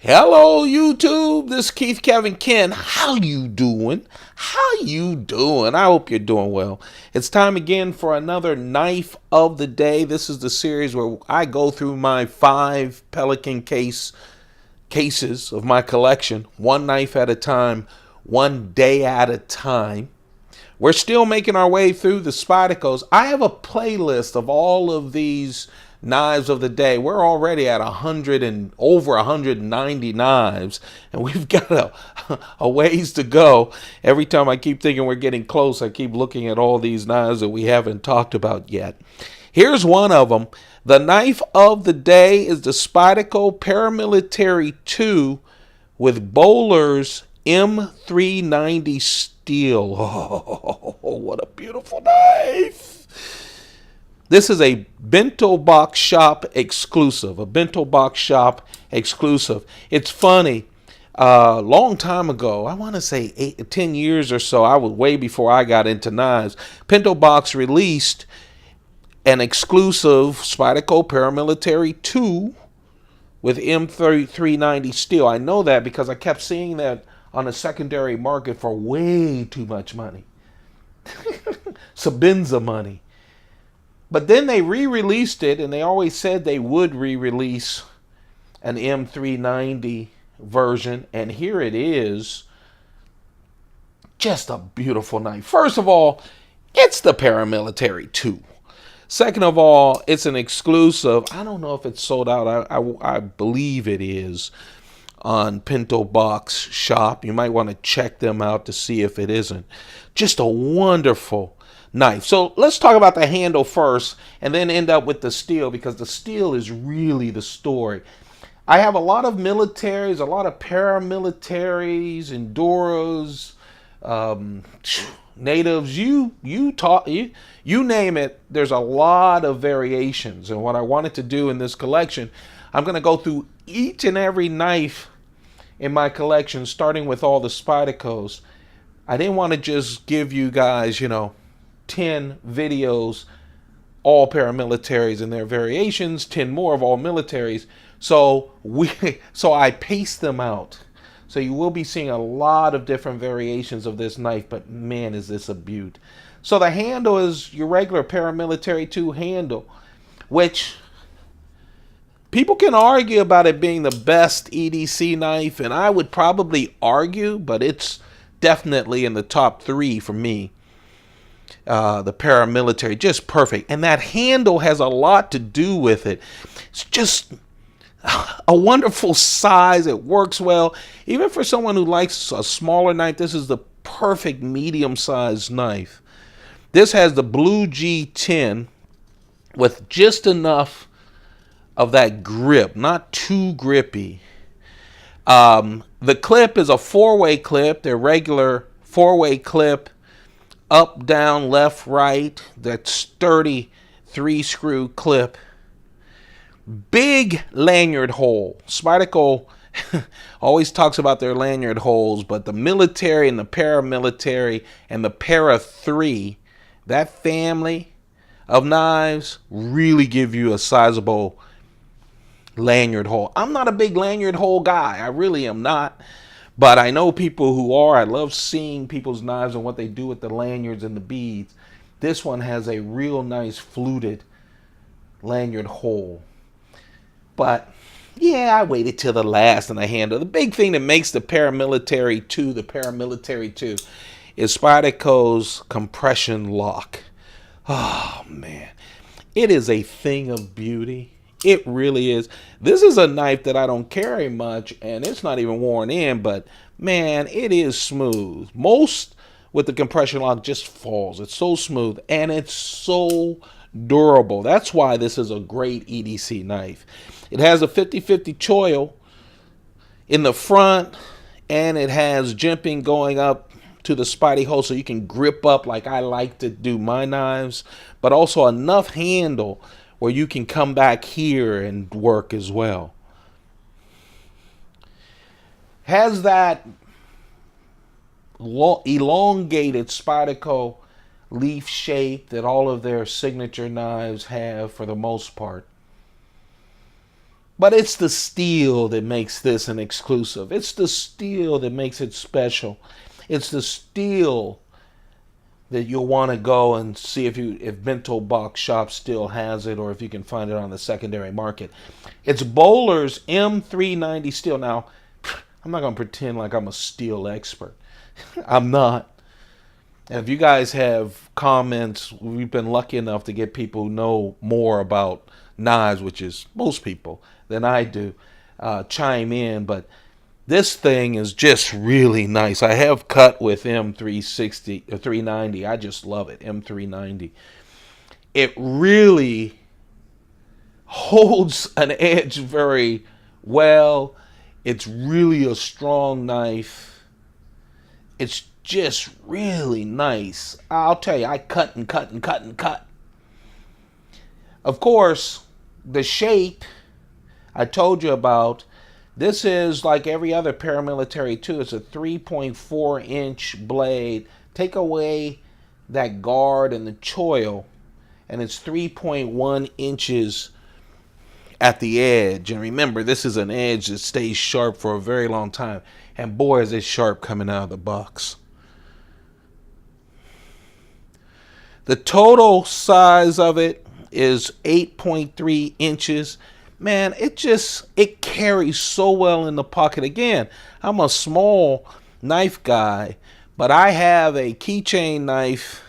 Hello YouTube, this is Keith Kevin Ken. How you doing? How you doing? I hope you're doing well. It's time again for another knife of the day. This is the series where I go through my 5 Pelican cases of my collection, one knife at a time, one day at a time. We're still making our way through the Spydercos. I have a playlist of all of these knives of the day. We're already at 100 and over 190 knives, and we've got a ways to go. Every time I keep thinking we're getting close, I keep looking at all these knives that we haven't talked about yet. Here's one of them. The knife of the day is the Spyderco ParaMilitary 2 with Bowler's M390 steel. Oh, what a beautiful knife. This is a Bento Box Shop exclusive. A Bento Box Shop exclusive. It's funny. Long time ago, I want to say 10 years or so, I was way before I got into knives. Bento Box released an exclusive Spyderco ParaMilitary 2 with M390 steel. I know that because I kept seeing that on the secondary market for way too much money. Sabinza money. But then they re-released it, and they always said they would re-release an M390 version, and here it is. Just a beautiful knife. First of all, it's the ParaMilitary 2. Second of all, it's an exclusive. I don't know if it's sold out. I believe it is on Bento Box Shop. You might want to check them out to see if it isn't. Just a wonderful knife. So let's talk about the handle first and then end up with the steel, because the steel is really the story. I have a lot of militaries, a lot of paramilitaries, enduros, natives, you name it. There's a lot of variations, and what I wanted to do in this collection, I'm going to go through each and every knife in my collection, starting with all the Spydercos. I didn't want to just give you guys, 10 videos, all paramilitaries and their variations, 10 more of all militaries. So I paced them out. So you will be seeing a lot of different variations of this knife, but man, is this a beaut. So the handle is your regular ParaMilitary 2 handle, which people can argue about it being the best EDC knife, and I would probably argue, but it's definitely in the top 3 for me. The ParaMilitary, just perfect. And that handle has a lot to do with it. It's just a wonderful size. It works well. Even for someone who likes a smaller knife, this is the perfect medium-sized knife. This has the blue G10 with just enough of that grip, not too grippy. The clip is a 4-way clip, their regular 4-way clip, up, down, left, right, that sturdy 3-screw clip. Big lanyard hole. Spyderco always talks about their lanyard holes, but the military and the paramilitary and the Para 3, that family of knives really give you a sizable lanyard hole. I'm not a big lanyard hole guy. I really am not. But I know people who are. I love seeing people's knives and what they do with the lanyards and the beads. This one has a real nice fluted lanyard hole. But yeah, I waited till the last and I handle. The big thing that makes the ParaMilitary 2 the ParaMilitary 2 is Spyderco's compression lock. Oh man, it is a thing of beauty. It really is. This is a knife that I don't carry much, and it's not even worn in, but man, it is smooth. Most with the compression lock just falls. It's so smooth, and it's so durable. That's why this is a great EDC knife. It has a 50-50 choil in the front, and it has jimping going up to the Spidey hole so you can grip up like I like to do my knives, but also enough handle where you can come back here and work as well. Has that elongated Spyderco leaf shape that all of their signature knives have for the most part. But it's the steel that makes this an exclusive. It's the steel that makes it special. It's the steel that you'll want to go and see if Bento Box Shop still has it, or if you can find it on the secondary market. It's Bowler's M390 steel. Now, I'm not going to pretend like I'm a steel expert. I'm not. And if you guys have comments, we've been lucky enough to get people who know more about knives, which is most people, than I do, chime in. But this thing is just really nice. I have cut with M360 or 390. I just love it, M390. It really holds an edge very well. It's really a strong knife. It's just really nice. I'll tell you, I cut and cut and cut and cut. Of course, the shape I told you about, this is like every other paramilitary too. It's a 3.4-inch blade. Take away that guard and the choil, and it's 3.1 inches at the edge. And remember, this is an edge that stays sharp for a very long time. And boy, is it sharp coming out of the box. The total size of it is 8.3 inches. Man, it carries so well in the pocket. Again, I'm a small knife guy, but I have a keychain knife,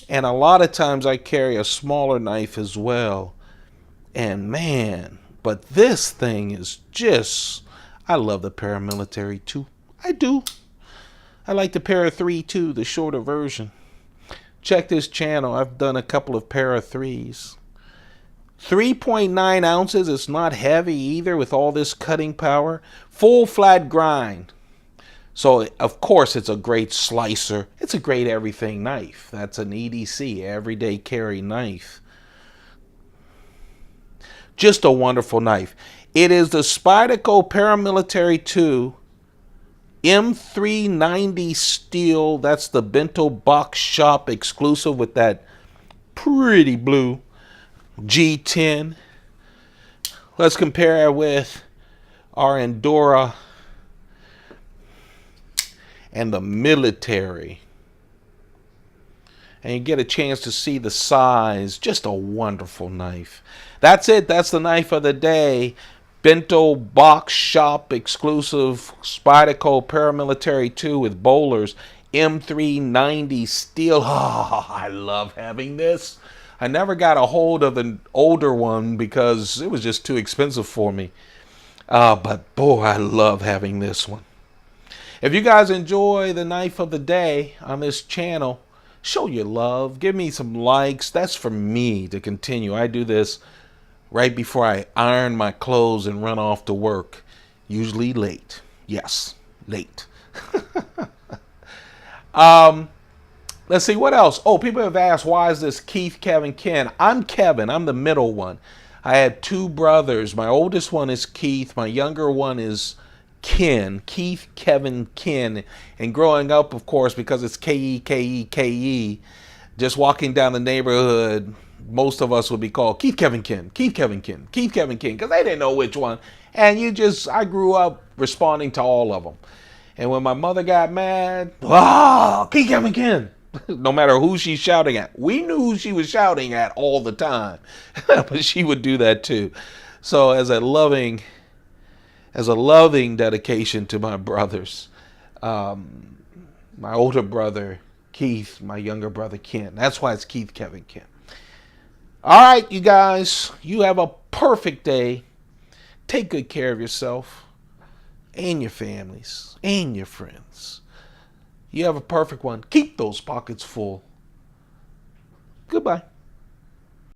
and a lot of times I carry a smaller knife as well. And man, but this thing is just, I love the paramilitary too. I do. I like the Para 3 too, the shorter version. Check this channel. I've done a couple of Para 3s. 3.9 ounces. It's not heavy either with all this cutting power. Full flat grind. So, of course, it's a great slicer. It's a great everything knife. That's an EDC, everyday carry knife. Just a wonderful knife. It is the Spyderco ParaMilitary 2 M390 steel. That's the Bento Box Shop exclusive with that pretty blue G10. Let's compare it with our Endura and the military. And you get a chance to see the size. Just a wonderful knife. That's it. That's the knife of the day. Bento Box Shop exclusive Spyderco ParaMilitary 2 with Bowler's M390 steel. Oh, I love having this. I never got a hold of an older one because it was just too expensive for me. But boy, I love having this one. If you guys enjoy the knife of the day on this channel, show your love. Give me some likes. That's for me to continue. I do this right before I iron my clothes and run off to work. Usually late. Yes, late. Let's see, what else? Oh, people have asked, why is this Keith, Kevin, Ken? I'm Kevin. I'm the middle one. I had two brothers. My oldest one is Keith. My younger one is Ken. Keith, Kevin, Ken. And growing up, of course, because it's K-E, K-E, K-E, just walking down the neighborhood, most of us would be called Keith, Kevin, Ken. Keith, Kevin, Ken. Keith, Kevin, Ken. Because they didn't know which one. And I grew up responding to all of them. And when my mother got mad, Keith, Kevin, Ken. No matter who she's shouting at. We knew who she was shouting at all the time. But she would do that too. So as a loving dedication to my brothers, my older brother Keith, my younger brother Ken. That's why it's Keith, Kevin, Ken. All right, you guys, you have a perfect day. Take good care of yourself and your families and your friends. You have a perfect one. Keep those pockets full. Goodbye.